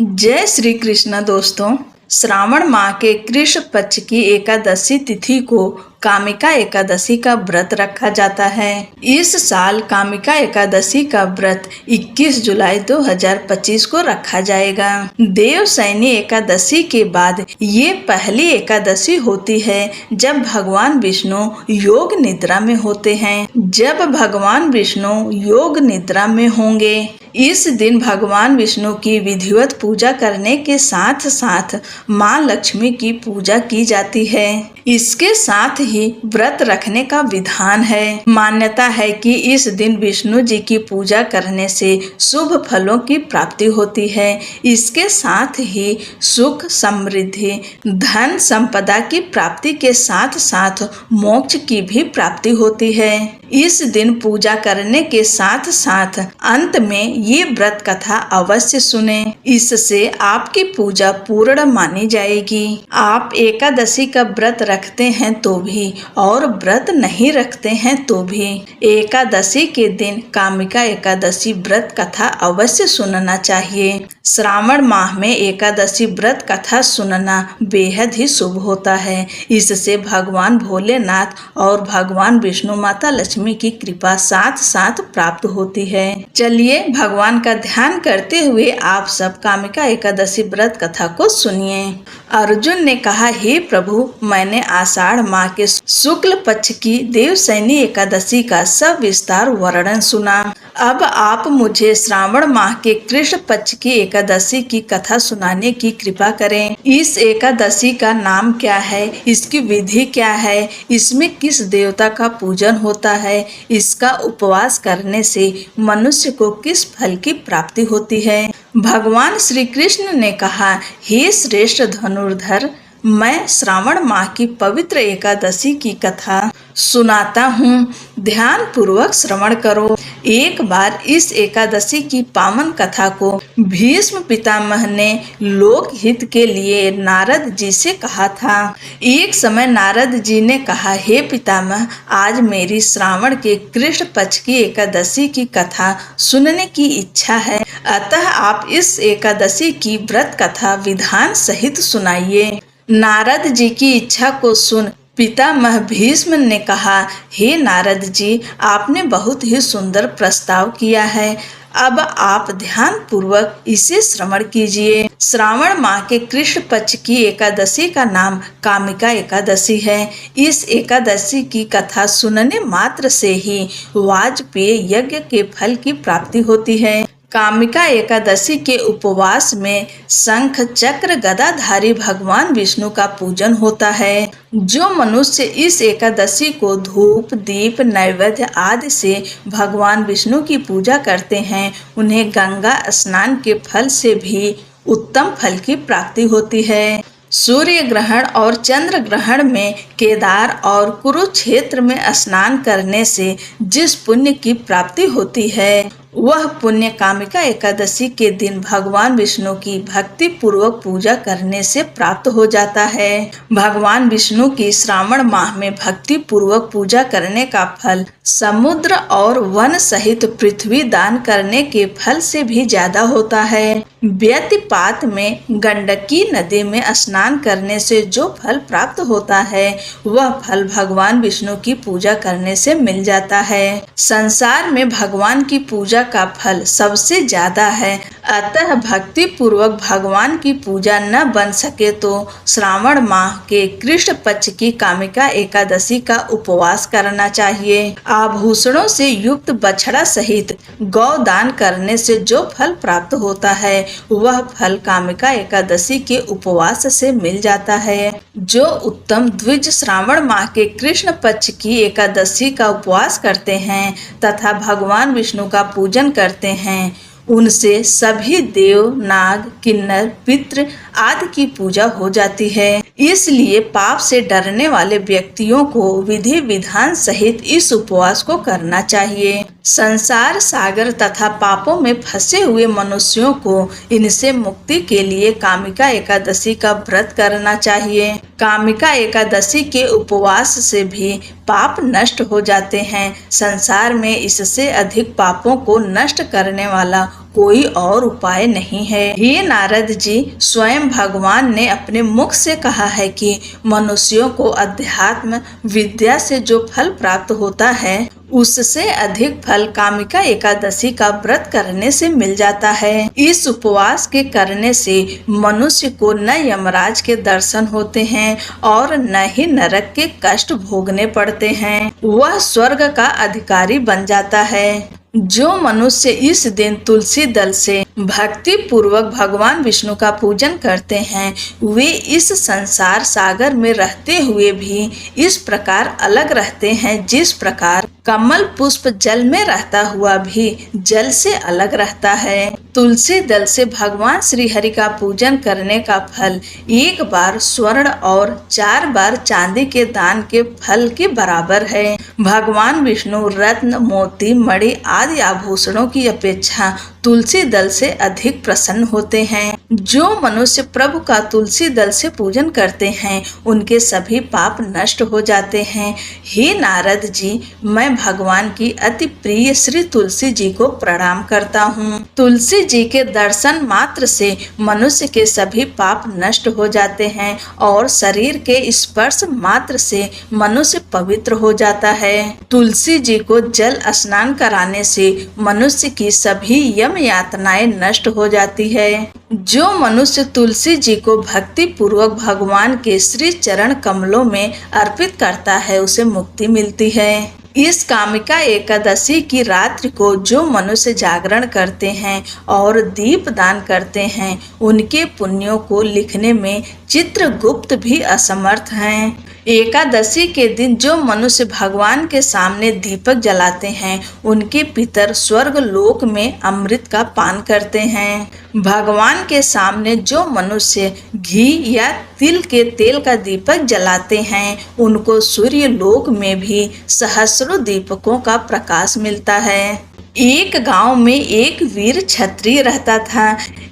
जय श्री कृष्ण दोस्तों। श्रावण माह के कृष्ण पक्ष की एकादशी तिथि को कामिका एकादशी का व्रत रखा जाता है। इस साल कामिका एकादशी का व्रत 21 जुलाई 2025 को रखा जाएगा। देवशयनी एकादशी के बाद ये पहली एकादशी होती है जब भगवान विष्णु योग निद्रा में होते हैं। जब भगवान विष्णु योग निद्रा में होंगे, इस दिन भगवान विष्णु की विधिवत पूजा करने के साथ साथ माँ लक्ष्मी की पूजा की जाती है। इसके साथ ही व्रत रखने का विधान है। मान्यता है कि इस दिन विष्णु जी की पूजा करने से शुभ फलों की प्राप्ति होती है। इसके साथ ही सुख, समृद्धि, धन संपदा की प्राप्ति के साथ साथ मोक्ष की भी प्राप्ति होती है। इस दिन पूजा करने के साथ साथ अंत में ये व्रत कथा अवश्य सुने, इससे आपकी पूजा पूर्ण मानी जाएगी। आप एकादशी का व्रत रखते हैं तो भी और व्रत नहीं रखते हैं तो भी एकादशी के दिन कामिका एकादशी व्रत कथा अवश्य सुनना चाहिए। श्रावण माह में एकादशी व्रत कथा सुनना बेहद ही शुभ होता है। इससे भगवान भोलेनाथ और भगवान विष्णु माता लक्ष्मी की कृपा साथ साथ प्राप्त होती है। चलिए भगवान का ध्यान करते हुए आप सब कामिका एकादशी व्रत कथा को सुनिए। अर्जुन ने कहा, हे प्रभु, मैंने आषाढ़ माह के शुक्ल पक्ष की देवशयनी एकादशी का सब विस्तार वर्णन सुना। अब आप मुझे श्रावण माह के कृष्ण पक्ष की एकादशी की कथा सुनाने की कृपा करें। इस एकादशी का नाम क्या है, इसकी विधि क्या है, इसमें किस देवता का पूजन होता है, इसका उपवास करने से मनुष्य को किस फल की प्राप्ति होती है। भगवान श्री कृष्ण ने कहा, हे श्रेष्ठ धनुर्धर, मैं श्रावण माह की पवित्र एकादशी की कथा सुनाता हूँ, ध्यान पूर्वक श्रवण करो। एक बार इस एकादशी की पावन कथा को भीष्म पितामह ने लोक हित के लिए नारद जी से कहा था। एक समय नारद जी ने कहा, हे पितामह, आज मेरी श्रावण के कृष्ण पक्ष की एकादशी की कथा सुनने की इच्छा है, अतः आप इस एकादशी की व्रत कथा विधान सहित सुनाइए। नारद जी की इच्छा को सुन पितामह भीष्म ने कहा, हे नारद जी, आपने बहुत ही सुंदर प्रस्ताव किया है, अब आप ध्यान पूर्वक इसे श्रवण कीजिए। श्रावण माह के कृष्ण पक्ष की एकादशी का नाम कामिका एकादशी है। इस एकादशी की कथा सुनने मात्र से ही वाजपेय यज्ञ के फल की प्राप्ति होती है। कामिका एकादशी के उपवास में शंख चक्र गदाधारी भगवान विष्णु का पूजन होता है। जो मनुष्य इस एकादशी को धूप, दीप, नैवेद्य आदि से भगवान विष्णु की पूजा करते हैं, उन्हें गंगा स्नान के फल से भी उत्तम फल की प्राप्ति होती है। सूर्य ग्रहण और चंद्र ग्रहण में केदार और कुरुक्षेत्र में स्नान करने से जिस पुण्य की प्राप्ति होती है, वह पुण्य कामिका एकादशी के दिन भगवान विष्णु की भक्ति पूर्वक पूजा करने से प्राप्त हो जाता है। भगवान विष्णु की श्रावण माह में भक्ति पूर्वक पूजा करने का फल समुद्र और वन सहित पृथ्वी दान करने के फल से भी ज्यादा होता है। व्यतिपात में गंडकी नदी में स्नान करने से जो फल प्राप्त होता है, वह फल भगवान विष्णु की पूजा करने से मिल जाता है। संसार में भगवान की पूजा का फल सबसे ज्यादा है, अतः भक्ति पूर्वक भगवान की पूजा न बन सके तो श्रावण माह के कृष्ण पक्ष की कामिका एकादशी का उपवास करना चाहिए। आभूषणों से युक्त बछड़ा सहित गौ दान करने से जो फल प्राप्त होता है, वह फल कामिका एकादशी के उपवास से मिल जाता है। जो उत्तम द्विज श्रावण माह के कृष्ण पक्ष की एकादशी का उपवास करते हैं तथा भगवान विष्णु का पूजन करते हैं, उनसे सभी देव, नाग, किन्नर, पितृ आदि की पूजा हो जाती है। इसलिए पाप से डरने वाले व्यक्तियों को विधि विधान सहित इस उपवास को करना चाहिए। संसार सागर तथा पापों में फंसे हुए मनुष्यों को इनसे मुक्ति के लिए कामिका एकादशी का व्रत करना चाहिए। कामिका एकादशी के उपवास से भी पाप नष्ट हो जाते हैं। संसार में इससे अधिक पापों को नष्ट करने वाला कोई और उपाय नहीं है। हे नारद जी, स्वयं भगवान ने अपने मुख से कहा है कि मनुष्यों को अध्यात्म विद्या से जो फल प्राप्त होता है उससे अधिक फल कामिका एकादशी का व्रत करने से मिल जाता है। इस उपवास के करने से मनुष्य को न यमराज के दर्शन होते हैं और न ही नरक के कष्ट भोगने पड़ते हैं। वह स्वर्ग का अधिकारी बन जाता है। जो मनुष्य इस दिन तुलसी दल से भक्ति पूर्वक भगवान विष्णु का पूजन करते हैं वे इस संसार सागर में रहते हुए भी इस प्रकार अलग रहते हैं जिस प्रकार कमल पुष्प जल में रहता हुआ भी जल से अलग रहता है। तुलसी दल से भगवान श्री हरि का पूजन करने का फल एक बार स्वर्ण और 4 बार चांदी के दान के फल के बराबर है। भगवान विष्णु रत्न, मोती, मणि आदि आभूषणों की अपेक्षा तुलसी दल से अधिक प्रसन्न होते हैं। जो मनुष्य प्रभु का तुलसी दल से पूजन करते हैं उनके सभी पाप नष्ट हो जाते हैं। हे नारद जी, मैं भगवान की अति प्रिय श्री तुलसी जी को प्रणाम करता हूँ। तुलसी जी के दर्शन मात्र से मनुष्य के सभी पाप नष्ट हो जाते हैं और शरीर के स्पर्श मात्र से मनुष्य पवित्र हो जाता है। तुलसी जी को जल स्नान कराने से मनुष्य की सभी यम यातनाएं नष्ट हो जाती है। जो मनुष्य तुलसी जी को भक्ति पूर्वक भगवान के श्री चरण कमलों में अर्पित करता है उसे मुक्ति मिलती है। इस कामिका एकादशी की रात्रि को जो मनुष्य जागरण करते हैं और दीप दान करते हैं उनके पुण्यों को लिखने में चित्रगुप्त भी असमर्थ हैं। एकादशी के दिन जो मनुष्य भगवान के सामने दीपक जलाते हैं उनके पितर स्वर्ग लोक में अमृत का पान करते हैं। भगवान के सामने जो मनुष्य घी या तिल के तेल का दीपक जलाते हैं उनको सूर्य लोक में भी सहस्रों दीपकों का प्रकाश मिलता है। एक गांव में एक वीर क्षत्रिय रहता था।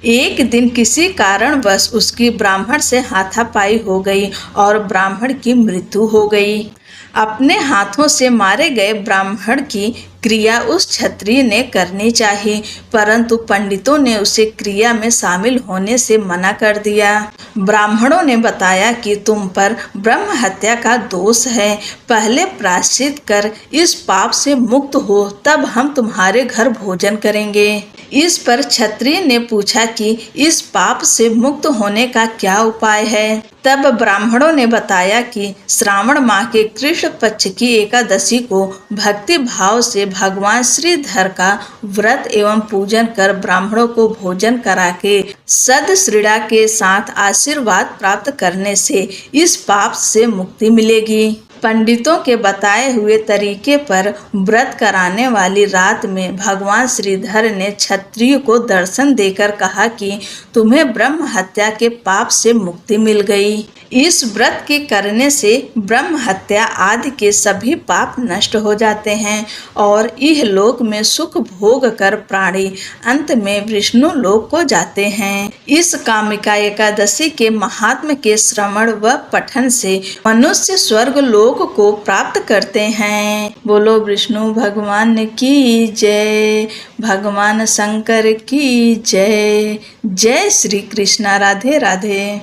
एक दिन किसी कारणवश उसकी ब्राह्मण से हाथापाई हो गई और ब्राह्मण की मृत्यु हो गई। अपने हाथों से मारे गए ब्राह्मण की क्रिया उस क्षत्रिय ने करनी चाहिए, परंतु पंडितों ने उसे क्रिया में शामिल होने से मना कर दिया। ब्राह्मणों ने बताया कि तुम पर ब्रह्म हत्या का दोष है, पहले प्रायश्चित कर इस पाप से मुक्त हो, तब हम तुम्हारे घर भोजन करेंगे। इस पर क्षत्रिय ने पूछा कि इस पाप से मुक्त होने का क्या उपाय है। तब ब्राह्मणों ने बताया कि श्रावण माह के कृष्ण पक्ष की एकादशी को भक्ति भाव से भगवान श्रीधर का व्रत एवं पूजन कर ब्राह्मणों को भोजन करा के सद श्रीड़ा के साथ आशीर्वाद प्राप्त करने से इस पाप से मुक्ति मिलेगी। पंडितों के बताए हुए तरीके पर व्रत कराने वाली रात में भगवान श्रीधर ने क्षत्रिय को दर्शन देकर कहा कि तुम्हें ब्रह्म हत्या के पाप से मुक्ति मिल गई। इस व्रत के करने से ब्रह्म हत्या आदि के सभी पाप नष्ट हो जाते हैं और इह लोक में सुख भोग कर प्राणी अंत में विष्णु लोक को जाते हैं। इस कामिका एकादशी के महात्म के श्रवण व पठन से मनुष्य स्वर्ग लोक को प्राप्त करते हैं। बोलो विष्णु भगवान की जय, भगवान शंकर की जय। जय श्री कृष्णा। राधे राधे।